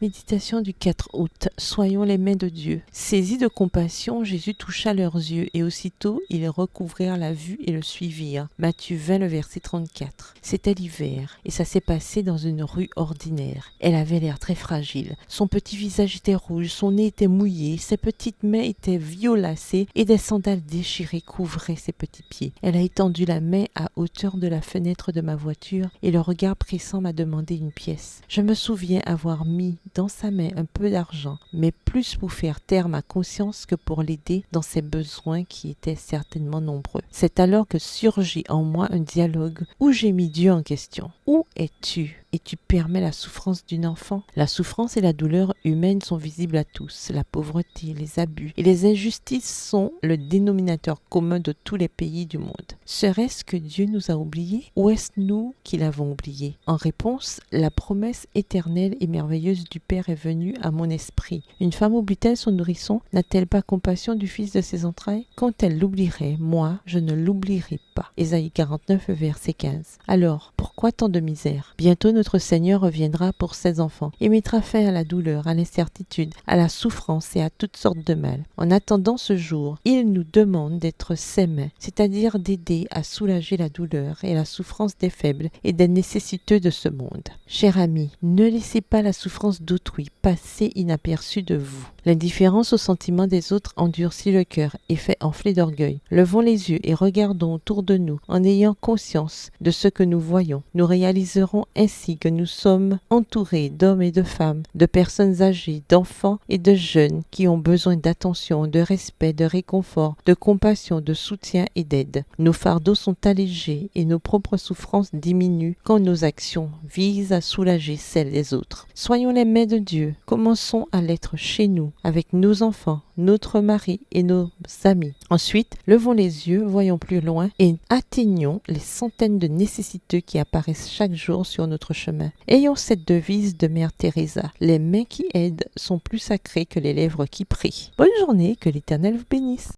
Méditation du 4 août. Soyons les mains de Dieu. Saisi de compassion, Jésus toucha leurs yeux et aussitôt ils recouvrèrent la vue et le suivirent. Matthieu 20, le verset 34. C'était l'hiver et ça s'est passé dans une rue ordinaire. Elle avait l'air très fragile. Son petit visage était rouge, son nez était mouillé, ses petites mains étaient violacées et des sandales déchirées couvraient ses petits pieds. Elle a étendu la main à hauteur de la fenêtre de ma voiture et le regard pressant m'a demandé une pièce. Je me souviens avoir mis dans sa main un peu d'argent, mais plus pour faire taire ma conscience que pour l'aider dans ses besoins qui étaient certainement nombreux. C'est alors que surgit en moi un dialogue où j'ai mis Dieu en question. Où es-tu? Et tu permets la souffrance d'une enfant? La souffrance et la douleur humaine sont visibles à tous. La pauvreté, les abus et les injustices sont le dénominateur commun de tous les pays du monde. Serait-ce que Dieu nous a oubliés ou est-ce nous qui l'avons oublié? En réponse, la promesse éternelle et merveilleuse du Père est venue à mon esprit. Une femme oublie-t-elle son nourrisson? N'a-t-elle pas compassion du fils de ses entrailles? Quand elle l'oublierait, moi, je ne l'oublierai pas. Ésaïe 49, verset 15. Alors, pourquoi tant de misère? Bientôt notre Seigneur reviendra pour ses enfants et mettra fin à la douleur, à l'incertitude, à la souffrance et à toutes sortes de mal. En attendant ce jour, il nous demande d'être ses mains, c'est-à-dire d'aider à soulager la douleur et la souffrance des faibles et des nécessiteux de ce monde. Cher ami, ne laissez pas la souffrance d'autrui passer inaperçue de vous. L'indifférence aux sentiments des autres endurcit le cœur et fait enfler d'orgueil. Levons les yeux et regardons autour de nous en ayant conscience de ce que nous voyons. Nous réaliserons ainsi que nous sommes entourés d'hommes et de femmes, de personnes âgées, d'enfants et de jeunes qui ont besoin d'attention, de respect, de réconfort, de compassion, de soutien et d'aide. Nos fardeaux sont allégés et nos propres souffrances diminuent quand nos actions visent à soulager celles des autres. Soyons les mains de Dieu. Commençons à l'être chez nous, avec nos enfants, notre mari et nos amis. Ensuite, levons les yeux, voyons plus loin et atteignons les centaines de nécessiteux qui apparaissent chaque jour sur notre chemin. Ayons cette devise de Mère Teresa: les mains qui aident sont plus sacrées que les lèvres qui prient. Bonne journée, que l'Éternel vous bénisse.